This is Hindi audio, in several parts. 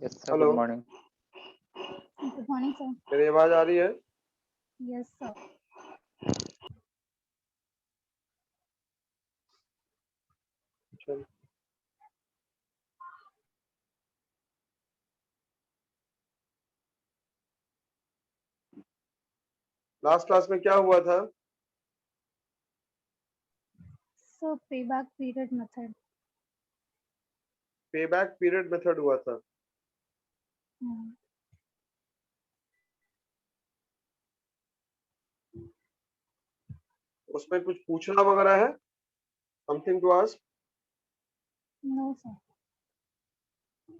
Yes sir, hello, good morning. Good morning sir. मेरी आवाज आ रही है? Yes sir. चल। लास्ट क्लास में क्या हुआ था? Sir payback period method. Payback period method हुआ था। उसमें कुछ पूछना वगैरह है? Something to ask? No sir.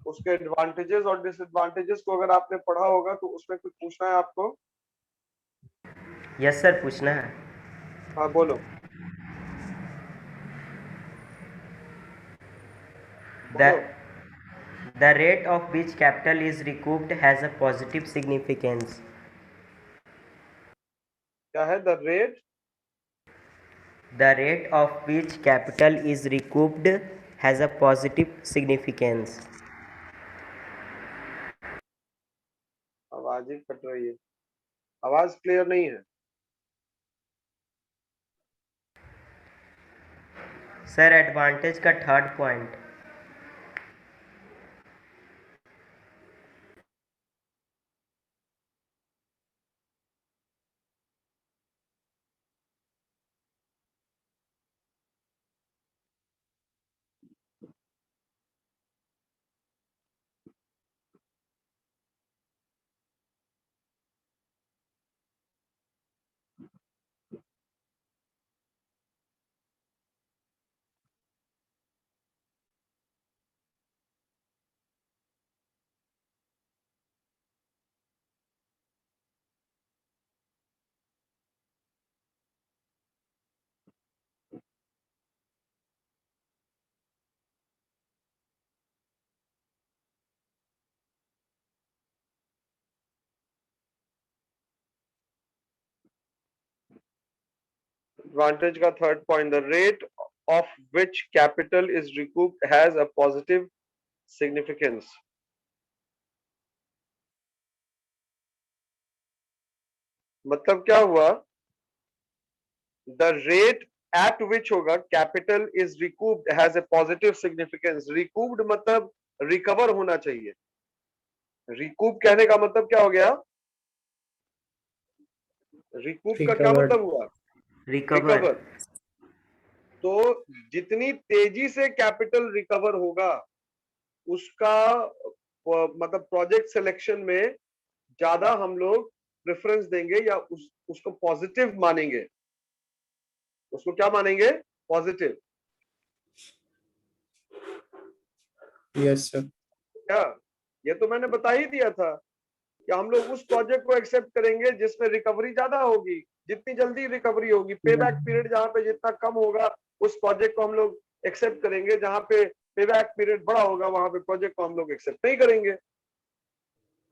उसके एडवांटेजेस और डिसएडवांटेजेस को अगर आपने पढ़ा होगा तो उसमें कुछ पूछना है आपको? यस सर, पूछना है। हाँ बोलो। बोलो। The rate of which capital is recouped has a positive significance. क्या है? The rate The rate of which capital is recouped has a positive significance. आवाज ही कट रही है, आवाज क्लियर नहीं है। सर एडवांटेज का थर्ड पॉइंट। एडवांटेज का third point, the rate of which capital is recouped has a positive significance. मतलब क्या हुआ? द रेट एट विच होगा capital is recouped has a positive significance. Recouped मतलब रिकवर होना चाहिए। रिकूप कहने का मतलब क्या हो गया? रिकूप का क्या मतलब हुआ? रिकवर। तो जितनी तेजी से कैपिटल रिकवर होगा उसका मतलब प्रोजेक्ट सिलेक्शन में ज्यादा हम लोग प्रेफरेंस देंगे या उसको पॉजिटिव मानेंगे। उसको क्या मानेंगे? पॉजिटिव। Yes sir. क्या? ये तो मैंने बता ही दिया था कि हम लोग उस प्रोजेक्ट को एक्सेप्ट करेंगे जिसमें रिकवरी ज्यादा होगी। जितनी जल्दी रिकवरी होगी, पेबैक पीरियड जहां पे जितना कम होगा उस प्रोजेक्ट को हम लोग एक्सेप्ट करेंगे। जहां पे पेबैक पीरियड बड़ा होगा वहां पे प्रोजेक्ट को हम लोग एक्सेप्ट नहीं करेंगे।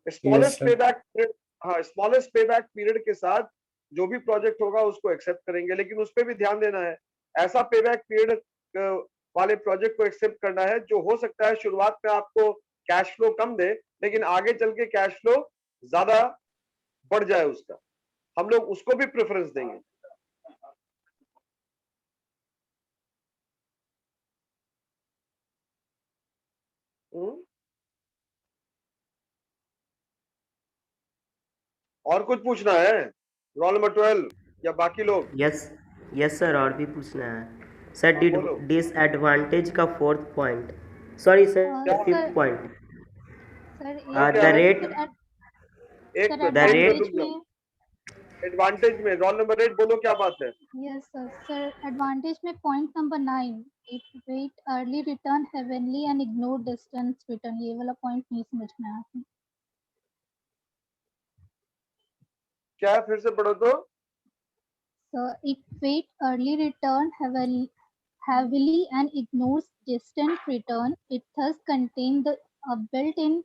स्मॉलेस्ट पेबैक पीरियड, हाँ, स्मॉलेस्ट पेबैक पीरियड के साथ जो भी प्रोजेक्ट होगा उसको एक्सेप्ट करेंगे। लेकिन उस पर भी ध्यान देना है, ऐसा पेबैक पीरियड वाले प्रोजेक्ट को एक्सेप्ट करना है जो हो सकता है शुरुआत में आपको कैश फ्लो कम दे लेकिन आगे चल के कैश फ्लो ज्यादा बढ़ जाए उसका। हम लोग उसको भी प्रेफरेंस देंगे। और कुछ पूछना है? रोल नंबर 12 या बाकी लोग? यस यस सर, और भी पूछना है सर। बोलो। डिसएडवांटेज का fourth point, sorry sir, fifth point. Sir the rate एक सर द रेट एडवांटेज में, एडवांटेज में रोल नंबर 8 बोलो, क्या बात है? यस सर एडवांटेज में point number 9, it weight early return heavenly and ignore distance return, ये वाला पॉइंट नहीं समझ में आया। क्या है? फिर से पढ़ो तो। So it weight early return heavily and ignores distant return. It thus contains the built-in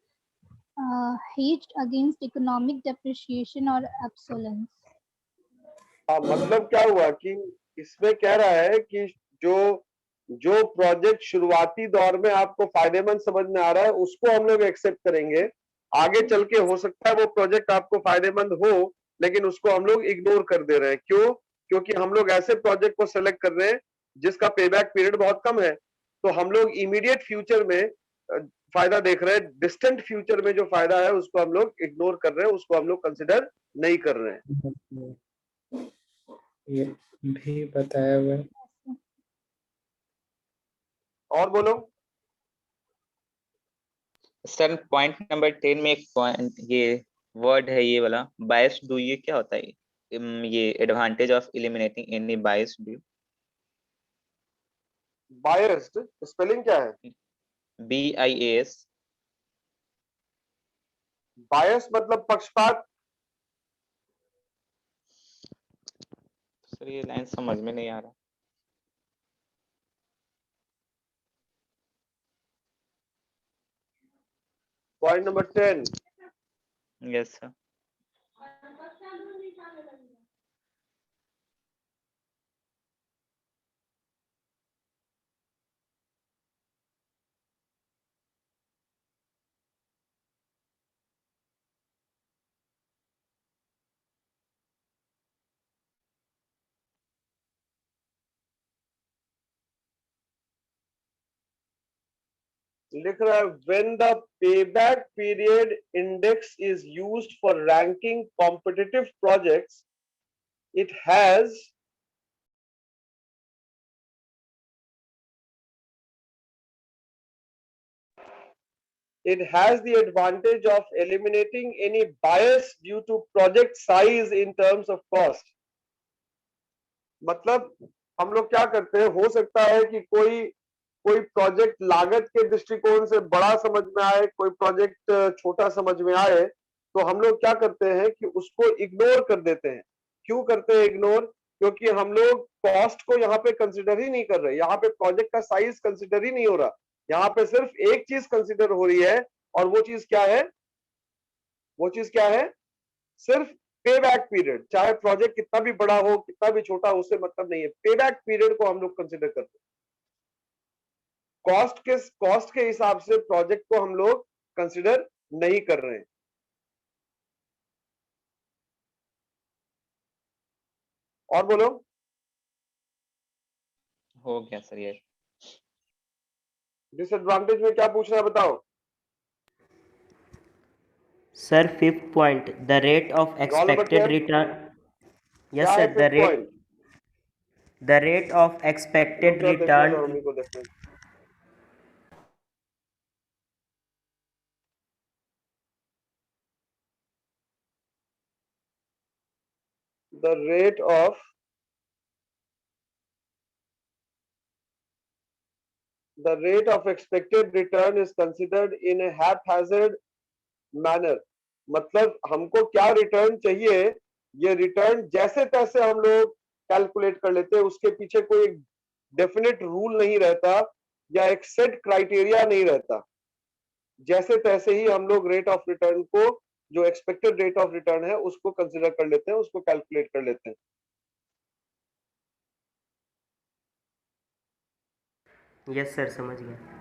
hedge against economic depreciation or obsolescence. हाँ, मतलब क्या हुआ कि इसमें कह रहा है कि जो जो प्रोजेक्ट शुरुआती दौर में आपको फायदेमंद समझ में आ रहा है उसको हम लोग एक्सेप्ट करेंगे। आगे चल के हो सकता है वो प्रोजेक्ट आपको फायदेमंद हो, लेकिन उसको हम लोग इग्नोर कर दे रहे हैं। क्यों? क्योंकि हम लोग ऐसे प्रोजेक्ट को सेलेक्ट कर रहे हैं जिसका पेबैक पीरियड बहुत कम है। तो हम लोग इमीडिएट फ्यूचर में फायदा देख रहे हैं, डिस्टेंट फ्यूचर में जो फायदा है उसको हम लोग इग्नोर कर रहे हैं, उसको हम लोग कंसिडर नहीं कर रहे हैं। ये भी बताया हुआ है। और बोलो। सर पॉइंट नंबर 10 में एक पॉइंट ये वर्ड है, ये वाला बायस डू, ये क्या होता है? ये advantage of eliminating any bias do. Biased spelling क्या है? BIAS। बायस मतलब पक्षपात। सर ये लाइन समझ में नहीं आ रहा। Point number 10। Yes sir. लिख रहा है when the payback period index is used for ranking competitive projects, it has the advantage of eliminating any bias due to project size in terms of cost. मतलब हम लोग क्या करते हैं, हो सकता है कि कोई प्रोजेक्ट लागत के दृष्टिकोण से बड़ा समझ में आए, कोई प्रोजेक्ट छोटा समझ में आए, तो हम लोग क्या करते हैं कि उसको इग्नोर कर देते हैं। क्यों करते हैं इग्नोर? क्योंकि हम लोग कॉस्ट को यहाँ पे कंसिडर ही नहीं कर रहे, यहाँ पे प्रोजेक्ट का साइज कंसिडर ही नहीं हो रहा, यहाँ पे सिर्फ एक चीज कंसिडर हो रही है, और वो चीज क्या है? वो चीज क्या है? सिर्फ पे बैक पीरियड। चाहे प्रोजेक्ट कितना भी बड़ा हो, कितना भी छोटा हो, उससे मतलब नहीं है। पे बैक पीरियड को हम लोग कंसिडर करते हैं। कॉस्ट के हिसाब से प्रोजेक्ट को हम लोग कंसिडर नहीं कर रहे हैं। और बोलो। हो गया सर ये। डिसएडवांटेज में क्या पूछ रहा है बताओ। Sir, fifth point, the rate of roll number expected क्या? return. क्या Yes, है sir, fifth point? the rate of expected देखने return. दो मम्मी को देखने। The rate of expected return is considered in a haphazard manner. मतलब हमको क्या रिटर्न चाहिए, ये रिटर्न जैसे तैसे हम लोग कैलकुलेट कर लेते हैं, उसके पीछे कोई डेफिनेट रूल नहीं रहता या एक सेट क्राइटेरिया नहीं रहता। जैसे तैसे ही हम लोग रेट ऑफ रिटर्न को, जो एक्सपेक्टेड रेट ऑफ रिटर्न है, उसको कंसिडर कर लेते हैं, उसको कैलकुलेट कर लेते हैं। Yes, sir, समझ गया।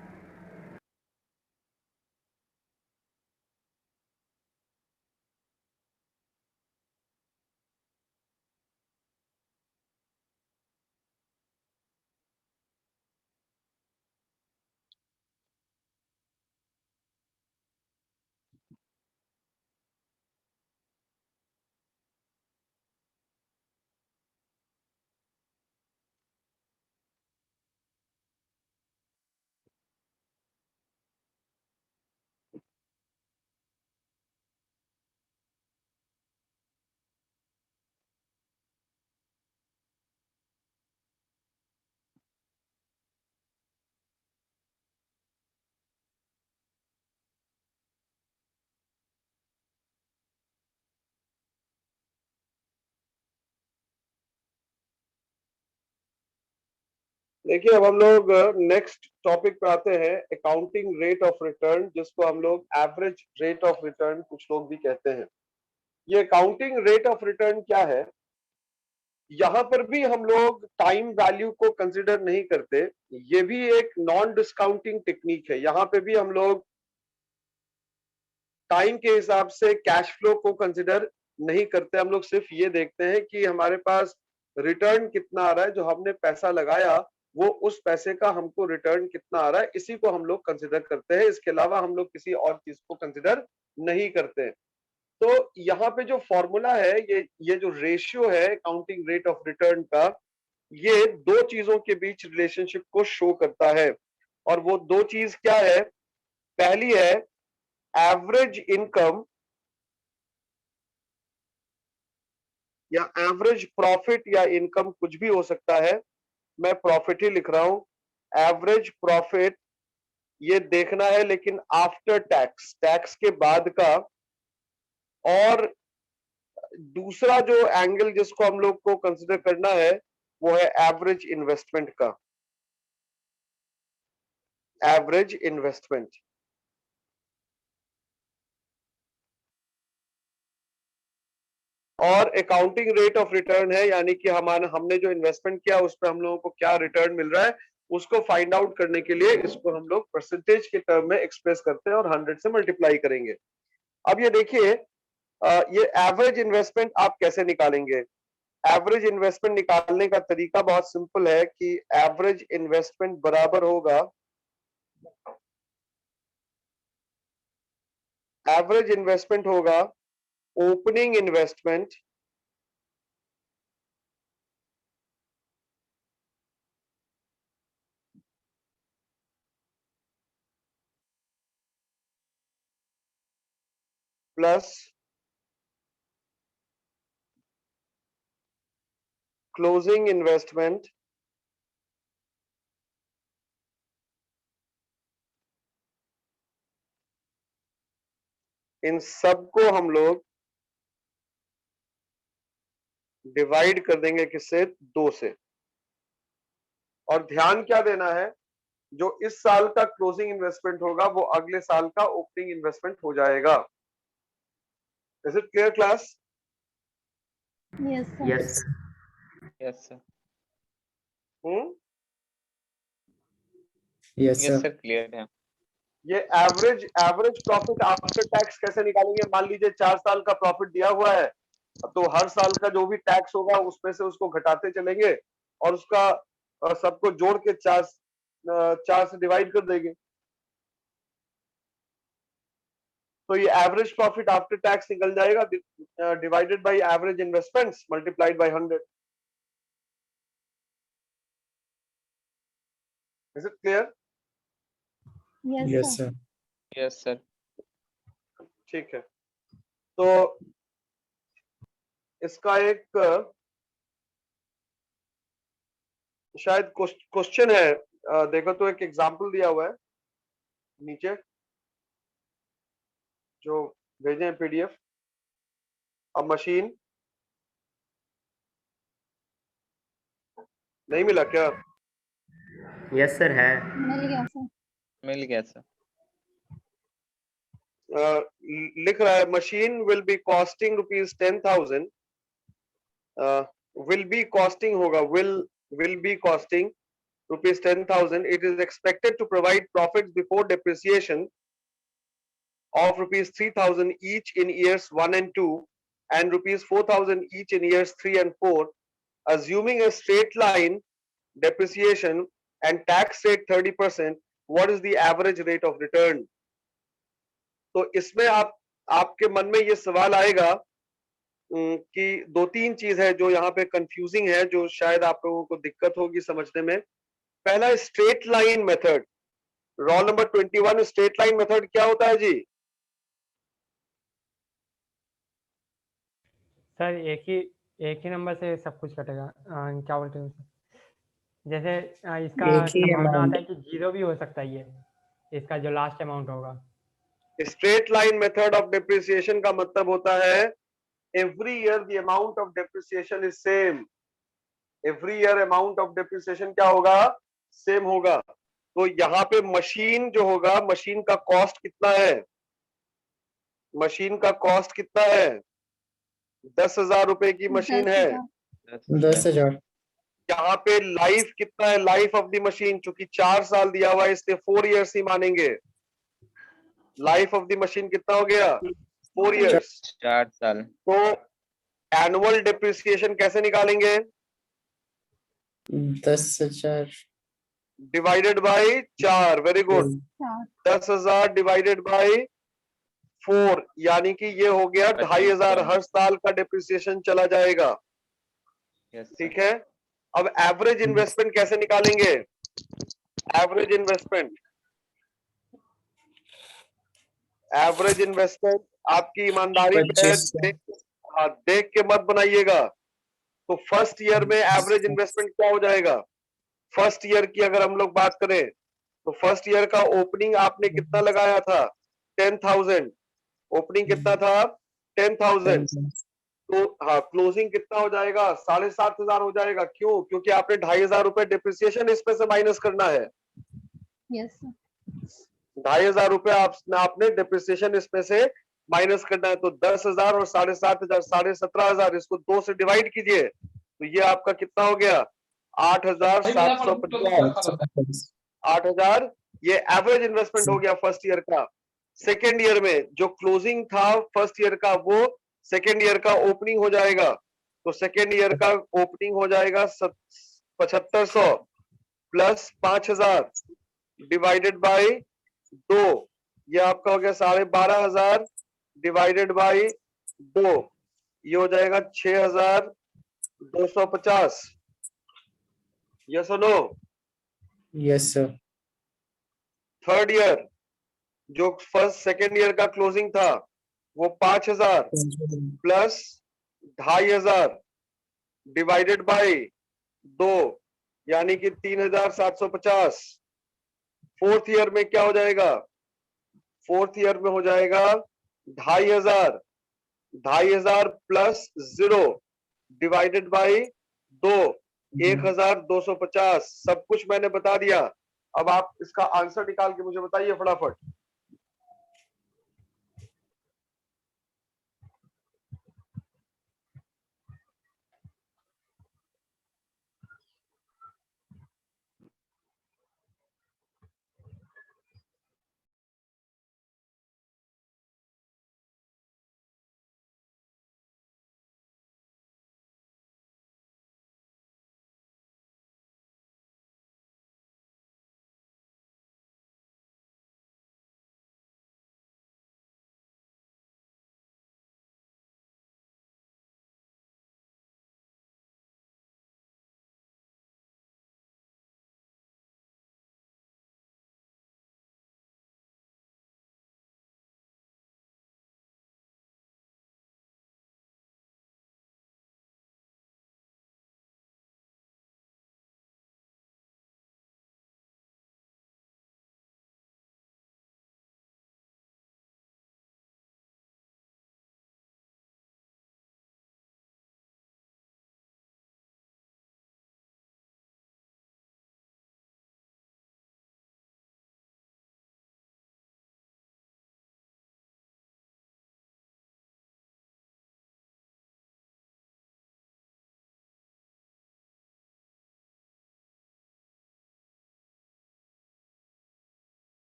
देखिए अब हम लोग नेक्स्ट टॉपिक पे आते हैं, अकाउंटिंग रेट ऑफ रिटर्न, जिसको हम लोग एवरेज रेट ऑफ रिटर्न कुछ लोग भी कहते हैं। ये अकाउंटिंग रेट ऑफ रिटर्न क्या है? यहाँ पर भी हम लोग टाइम वैल्यू को कंसिडर नहीं करते, ये भी एक नॉन डिस्काउंटिंग टेक्निक है। यहाँ पे भी हम लोग टाइम के हिसाब से कैश फ्लो को कंसिडर नहीं करते, हम लोग सिर्फ ये देखते हैं कि हमारे पास रिटर्न कितना आ रहा है, जो हमने पैसा लगाया वो उस पैसे का हमको रिटर्न कितना आ रहा है, इसी को हम लोग कंसिडर करते हैं। इसके अलावा हम लोग किसी और चीज को कंसिडर नहीं करते। तो यहाँ पे जो फॉर्मूला है, ये जो रेशियो है अकाउंटिंग रेट ऑफ रिटर्न का, ये दो चीजों के बीच रिलेशनशिप को शो करता है। और वो दो चीज क्या है? पहली है एवरेज इनकम या एवरेज प्रॉफिट, या इनकम कुछ भी हो सकता है, मैं प्रॉफिट ही लिख रहा हूं। एवरेज प्रॉफिट ये देखना है, लेकिन आफ्टर टैक्स, टैक्स के बाद का। और दूसरा जो एंगल जिसको हम लोग को कंसिडर करना है वो है एवरेज इन्वेस्टमेंट का। एवरेज इन्वेस्टमेंट, और अकाउंटिंग रेट ऑफ रिटर्न है, यानी कि हमने जो इन्वेस्टमेंट किया उस पर हम लोगों को क्या रिटर्न मिल रहा है, उसको फाइंड आउट करने के लिए इसको हम लोग परसेंटेज के टर्म में एक्सप्रेस करते हैं और 100 से मल्टीप्लाई करेंगे। अब ये देखिए, ये एवरेज इन्वेस्टमेंट आप कैसे निकालेंगे? एवरेज इन्वेस्टमेंट निकालने का तरीका बहुत सिंपल है कि एवरेज इन्वेस्टमेंट बराबर होगा, एवरेज इन्वेस्टमेंट होगा opening investment plus closing investment इन सबको हम लोग डिवाइड कर देंगे किससे? 2 से। और ध्यान क्या देना है, जो इस साल का क्लोजिंग इन्वेस्टमेंट होगा वो अगले साल का ओपनिंग इन्वेस्टमेंट हो जाएगा। Is it clear class? Yes, sir. Yes. Yes sir, yes yes sir. Sir, clear है। ये एवरेज प्रॉफिट आफ्टर टैक्स कैसे निकालेंगे? मान लीजिए 4 साल का प्रॉफिट दिया हुआ है, तो हर साल का जो भी टैक्स होगा उसमें से उसको घटाते चलेंगे और उसका सबको जोड़ के 4 से डिवाइड कर देंगे। तो ये एवरेज प्रॉफिट आफ्टर टैक्स निकल जाएगा, divided by average investments multiplied by 100। Is it clear? Yes, yes sir. Sir. Yes sir, ठीक है। तो इसका एक शायद क्वेश्चन है, देखो तो एक एग्जांपल दिया हुआ है नीचे जो भेजे हैं पीडीएफ। अब मशीन नहीं मिला क्या? Yes sir है। मिल गया सर। मिल गया सर। लिख रहा है machine will be costing ₹10,000, will be costing होगा, will be costing ₹10,000. It is expected to provide profits before depreciation of ₹3,000 each in years 1 and 2 and ₹4,000 each in years 3 and 4, assuming a straight line depreciation and tax rate 30%. What is the average rate of return? तो इसमें आपके मन में ये सवाल आएगा कि 2-3 चीज है जो यहाँ पे कंफ्यूजिंग है, जो शायद आप लोगों को दिक्कत होगी समझने में। पहला straight line method, roll number 21, straight line method क्या होता है जी? सर एक ही नंबर से सब कुछ कटेगा। क्या बोलते हैं उसे? जैसे इसका एक ही संभावना amount। आता है कि 0 भी हो सकता है, ये इसका जो लास्ट अमाउंट होगा। Straight line method of depreciation का मतलब होता है every year the amount of depreciation is same. Every year amount of depreciation क्या होगा? सेम होगा। तो यहाँ पे मशीन जो होगा, मशीन का कॉस्ट कितना है? मशीन का कॉस्ट कितना है? 10,000 रुपए की मशीन है। 10,000। 10 हजार। यहाँ पे लाइफ कितना है, लाइफ ऑफ द मशीन, क्योंकि 4 साल दिया हुआ है इसलिए 4 इयर्स ही मानेंगे। लाइफ ऑफ द मशीन कितना हो गया, 4 इयर्स। 4 साल। तो एनुअल डिप्रिसिएशन कैसे निकालेंगे, 10,000 divided by 4। Very good. 10,000 divided by 4, यानी कि ये हो गया 2,500 हर साल का डिप्रिसिएशन चला जाएगा। यस ठीक है। अब एवरेज इन्वेस्टमेंट कैसे निकालेंगे, एवरेज इन्वेस्टमेंट, एवरेज इन्वेस्टमेंट आपकी ईमानदारी पे है, 25,000। हाँ, देख के मत बनाइएगा। तो फर्स्ट ईयर में एवरेज इन्वेस्टमेंट क्या हो जाएगा, फर्स्ट ईयर की अगर हम लोग बात करें तो फर्स्ट ईयर का ओपनिंग आपने कितना लगाया था, 10,000। ओपनिंग कितना था, 10,000। तो हाँ, क्लोजिंग कितना हो जाएगा, 7,500 हो जाएगा। क्यों, क्योंकि आपने 2,500 रुपए डिप्रिसिएशन इसमें से माइनस करना है। यस 2,500 रुपए आपने डिप्रिसिएशन इसमें से माइनस करना है। तो 10,000 और 7,500, 17,500, इसको 2 से डिवाइड कीजिए तो ये आपका कितना हो गया, 8,750। 8,000 ये एवरेज इन्वेस्टमेंट हो गया फर्स्ट ईयर का। सेकेंड ईयर में जो क्लोजिंग था फर्स्ट ईयर का, वो सेकेंड ईयर का ओपनिंग हो जाएगा। तो सेकेंड ईयर का ओपनिंग हो जाएगा 7,500 प्लस 5,000 डिवाइडेड बाय 2, ये आपका हो गया 12,500 डिवाइडेड बाय 2, ये हो जाएगा 6,250। यस और no. Yes sir. Third year जो फर्स्ट सेकेंड ईयर का क्लोजिंग था वो 5,000 प्लस 2,500 डिवाइडेड बाय 2, यानी कि 3,750। फोर्थ ईयर में क्या हो जाएगा, फोर्थ ईयर में हो जाएगा 2,500, 2,500 प्लस 0 डिवाइडेड बाय 2, 1,250। सब कुछ मैंने बता दिया। अब आप इसका आंसर निकाल के मुझे बताइए फटाफट।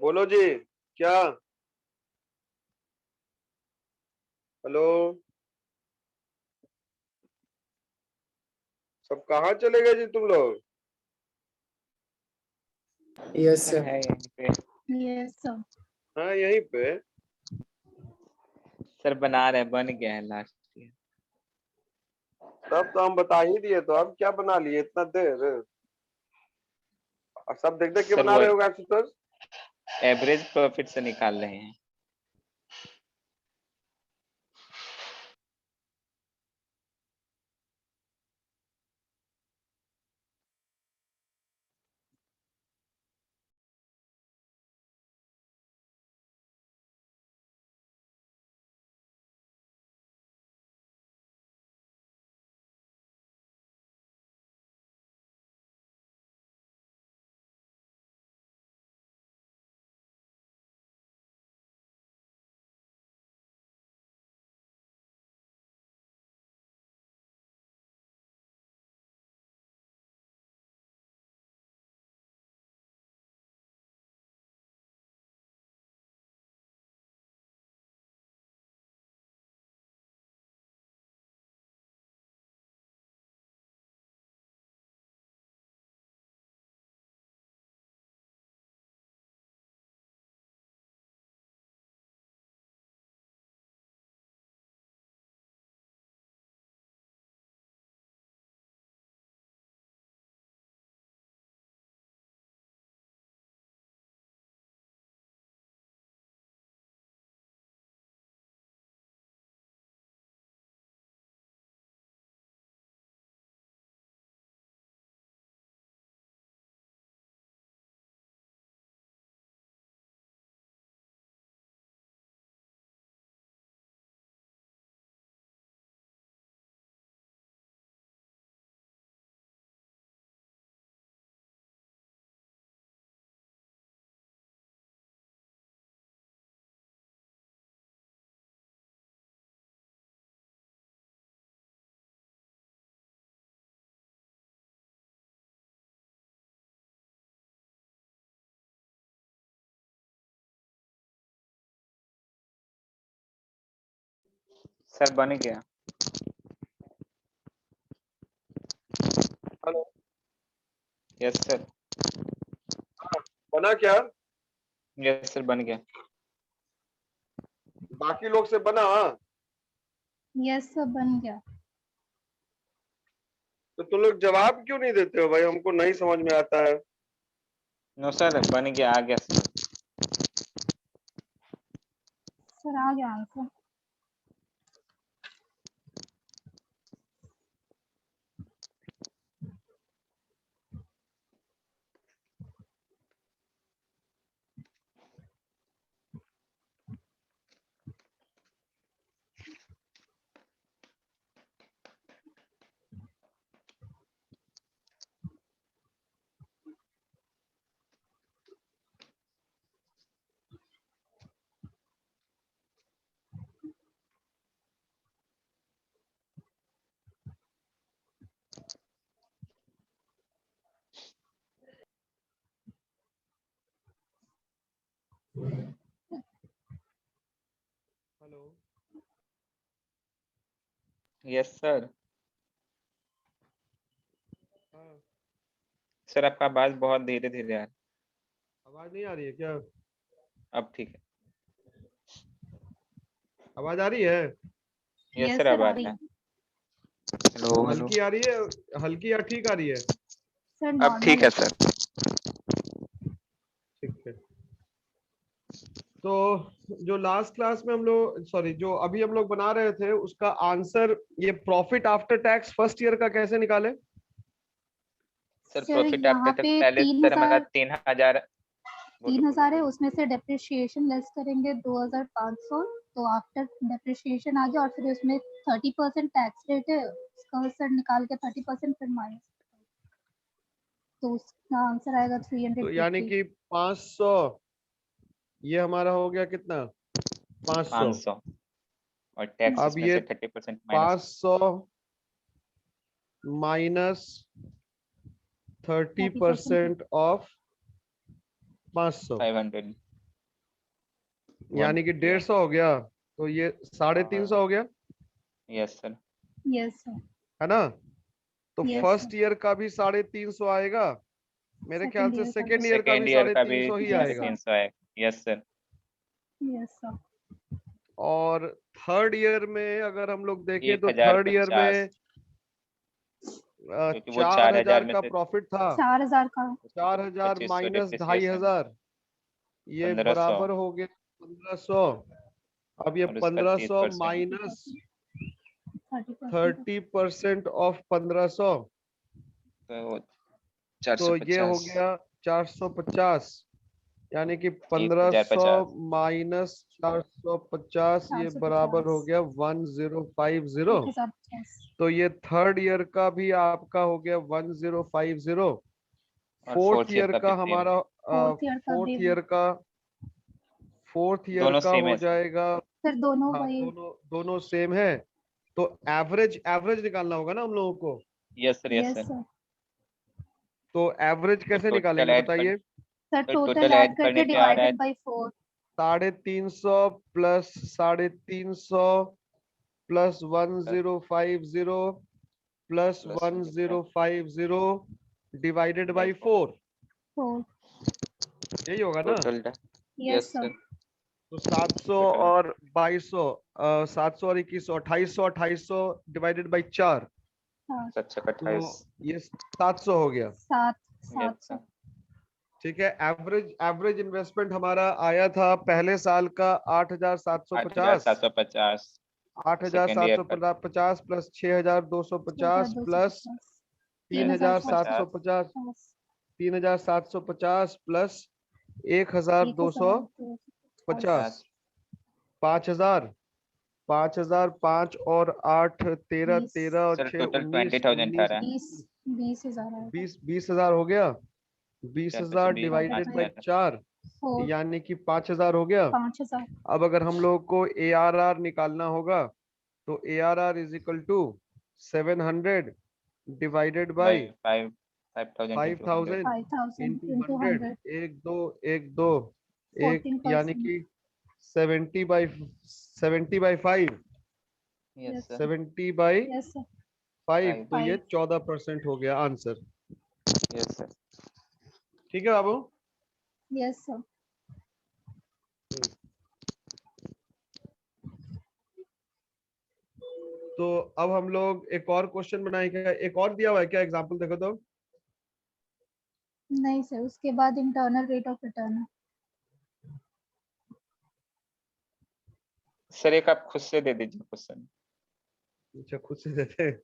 बोलो जी, क्या, हेलो, सब कहाँ चले गए जी तुम लोग। Yes sir sir. है यहीं पे। Yes sir. हाँ यहीं पे। सर बना रहे, बन गया है लास्ट ईयर। तब तो हम बता ही दिए, तो अब क्या बना लिए इतना देर, और सब देख देख के सर बना वो रहे होगा सर। एवरेज प्रॉफिट से निकाल रहे हैं। सर बन गया। Hello, yes sir. बना क्या? यस सर बन गया। बाकी लोग से बना? यस सर बन गया। तो तुम लोग जवाब क्यों नहीं देते हो भाई? हमको नहीं समझ में आता है। नो सर बन गया, आ गया सर। सर आ गया आंसर। Hello, yes sir. हाँ, सर आपका आवाज बहुत धीरे धीरे आ रहा है। आवाज नहीं आ रही है क्या? अब ठीक है। आवाज आ रही है? यस यस सर अब सर आ आ रही रहा है। है। Hello hello. हल्की आ रही है? हल्की या ठीक आ रही है? सर अब ठीक नॉर्मल है सर। ठीक है। तो जो लास्ट क्लास में हम लोग, सॉरी, जो अभी हम लोग बना रहे थे उसका आंसर, ये profit after tax first year का कैसे निकाले? सर सर प्रॉफिट यहाँ आफ्टर टैक्स पे पहले सर हमारा 3000। 3000 है, उसमें से डेप्रिसिएशन लेस करेंगे 2500, तो आफ्टर डेप्रिसिएशन आ गया और फिर उसमें 30% टैक्स रेट है, उसका सर निकाल के 30% फिर माइनस, तो उसका आंसर आएगा तो यानी 350। कि 500, ये हमारा हो गया कितना? 500। 500 और टैक्स अब इसमें ये से 30% माइनस 500 माइनस 30% ऑफ 500, 500। यानी कि 150 हो गया। तो ये 350 हो गया, यस सर। Yes sir. है ना? तो Yes, फर्स्ट sir. ईयर का भी 350 आएगा, मेरे ख्याल सेकंड से ईयर का सेकेंड भी। ईयर का भी सेकेंड ईयर का भी 350 ही Yes, आएगा। sir. 350 है। Yes sir. Yes sir. और थर्ड ईयर में अगर हम लोग देखें तो थर्ड ईयर 1050, में क्योंकि वो 4000 4000 में का से प्रॉफिट था। 4000 का। 4000 2500 माइनस डिप्रिसिएशन 2500, ये 1500 बराबर हो गया 1500। अब ये और उसका 1500 30%। माइनस 30%। 30% ऑफ 1500, तो तो ये हो 450। गया 450, यानी कि 1500 1050। माइनस 450, ये 450। बराबर हो गया 1050। 1050। तो ये थर्ड ईयर का भी आपका हो गया 1050। और फोर्थ फोर्थ ईयर ईयर का भी का सेम। हमारा फोर्थ ईयर का फोर्थ भी ईयर का फोर्थ ईयर दोनों का सेम हो है सर। जाएगा। सर दोनों हाँ, वही। दोनों सेम है। तो एवरेज निकालना होगा ना हम लोगों को। Yes sir yes yes sir. Sir. तो एवरेज तो कैसे टोटल निकालेंगे ऐड कर, बताइए? सर तो टोटल टोटल ऐड ऐड करके करने पे आ रहा है divided by 4। 350 plus 350 plus 1050 plus plus 1050 divided by 4, 4। यही होगा ना? Total. Yes yes sir. Sir. तो 700 टोटल और 2200, 700 और 2100, 2800, 2800 डिवाइडेड बाई 4, हाँ। 728। तो ये 700 हो गया। यस 700। सर। ठीक है। एवरेज इन्वेस्टमेंट हमारा आया था पहले साल का 8750, 8750 सेकेंड ईयर का 8750 प्लस 6250 प्लस 3750 3750, 3750 प्लस 1250, 1250। 5000, 5000, 5 और 8 13, 20। 13 और सर 6 टोटल 19, 20,000 था 19 रहा। 20,000 आएगा। 20,000 हो गया। 20,000 20 डिवाइडेड बाई 5,000। 4, 4। यानी कि 5,000 हो गया। 5000। अब अगर हम लोग को ARR निकालना होगा तो ARR is equal to 700 divided by by 5000 into 100। 5000 5000 into into 100, 100। 1 2 1 2 1, यानी 14%। कि 70/5, yes sir 70 by yes sir 5, तो ये 5 14% हो गया आंसर। यस सर ठीक है बाबू। यस सर तो अब हम लोग एक और क्वेश्चन बनाएंगे। एक और दिया हुआ है क्या, एग्जांपल देखो तो। नहीं सर, उसके बाद इंटरनल रेट ऑफ रिटर्न है। सर एक आप खुद से दे दीजिए क्वेश्चन। अच्छा खुद से देते हैं,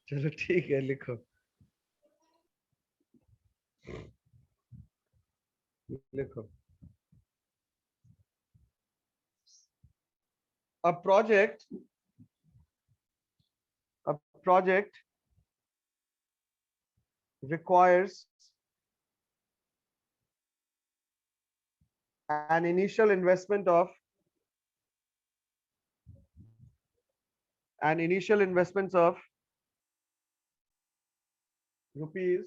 चलो ठीक है लिखो। लिखो a project requires an initial investment of rupees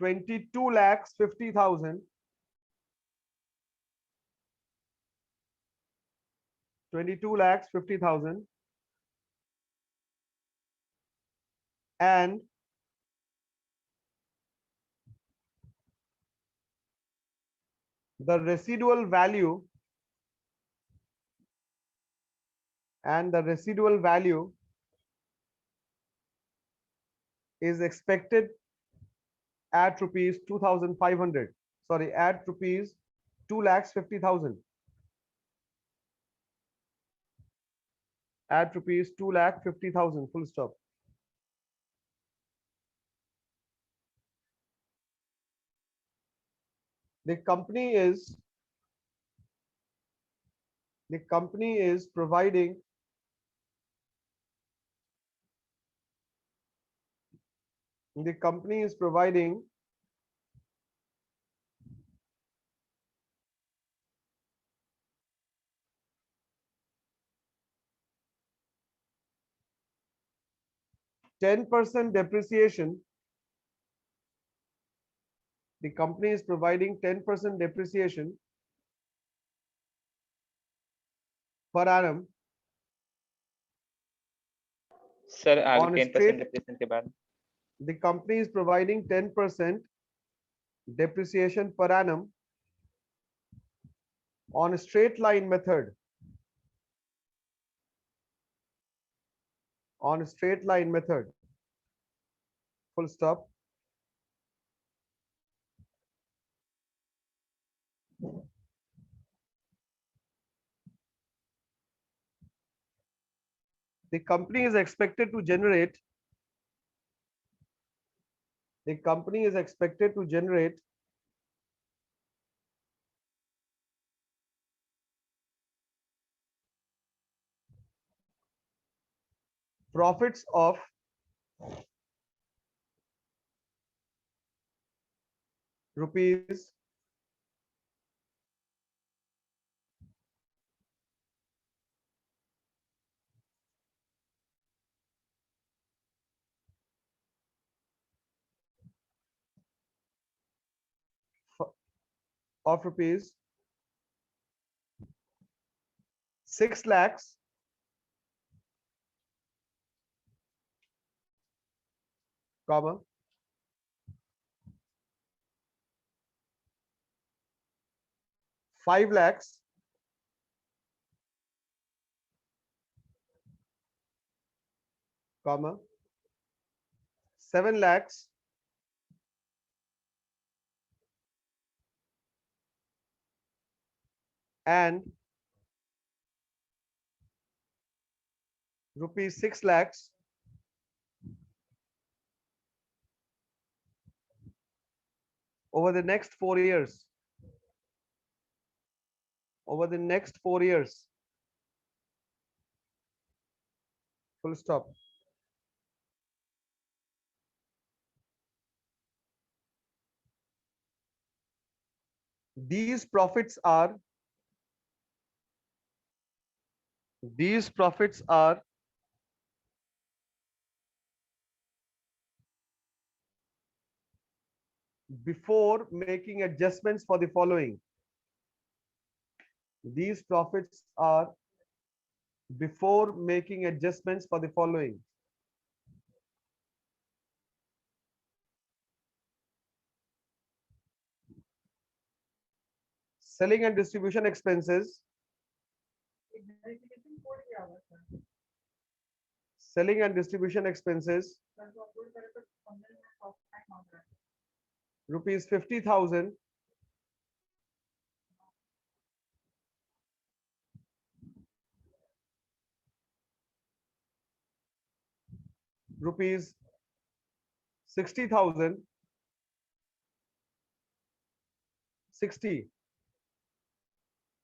22,50,000 and the residual value is expected at rupees 2,500, sorry, at rupees 2,50,000, at rupees 2,50,000, full stop. The company is providing 10% depreciation. The company is providing 10% depreciation per annum sir आगे on 10% straight. डिप्रेशन के बाद The company is providing 10% depreciation per annum on a straight line method. On a straight line method. Full stop. The company is expected to generate profits of rupees 6 lakhs comma 5 lakhs comma 7 lakhs and rupees 6 lakhs over the next 4 years. Over the next 4 years. Full stop. These profits are before making adjustments for the following. These profits are before making adjustments for the following. Selling and distribution expenses. Selling and distribution expenses. Rupees 50,000. Rupees 60,000. 60,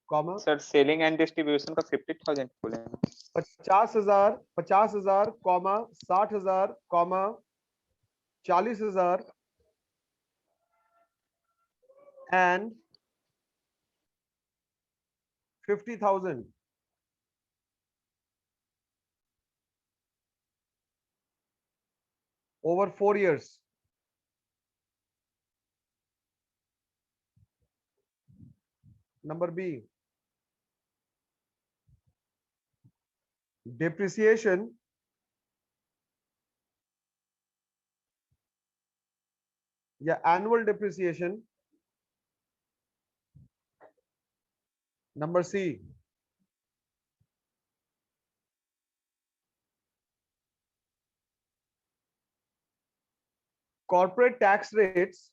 comma sir selling and distribution का 50,000 बोले हैं। 50,000, 50,000, comma 60,000, comma 40,000 and 50,000. Over 4 years. Number B. Depreciation या annual depreciation. Number C. Corporate tax rates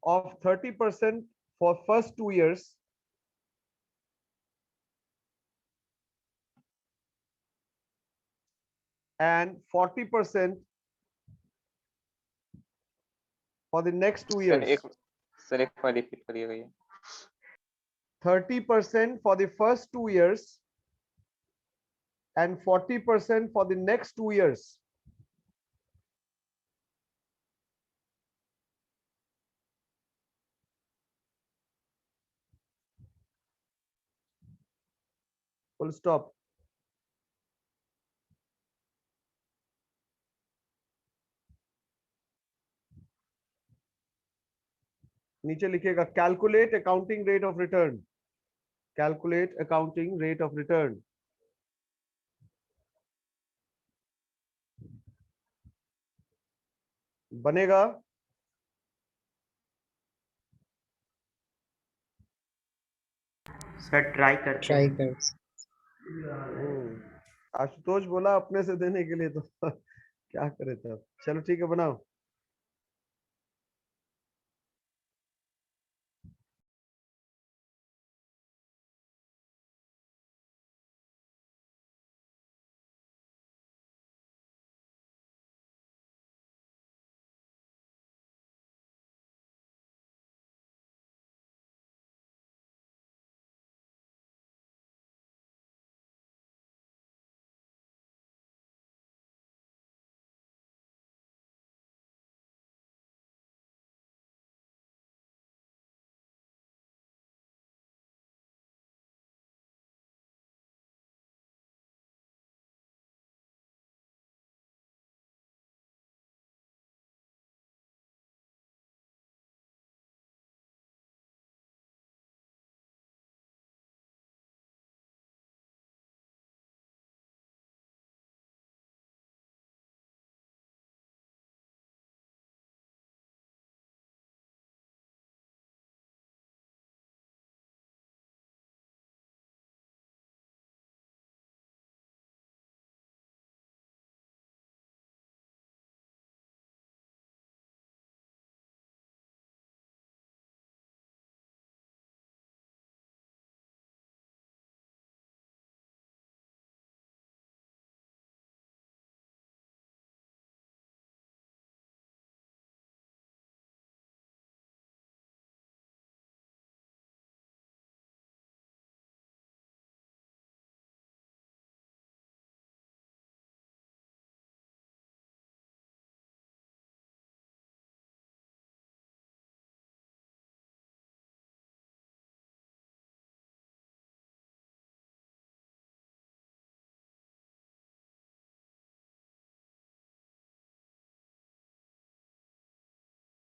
of 30% for first 2 years and 40% for the next 2 years. Sir एक बार रिपीट करिएगा ये। 30% for the first 2 years and 40% for the next 2 years. Full stop. नीचे लिखिएगा calculate accounting rate of return. Calculate accounting rate of return. बनेगा सर ट्राई करते ट्राई हैं। कर। आशुतोष बोला अपने से देने के लिए तो क्या करे तब। चलो ठीक है बनाओ।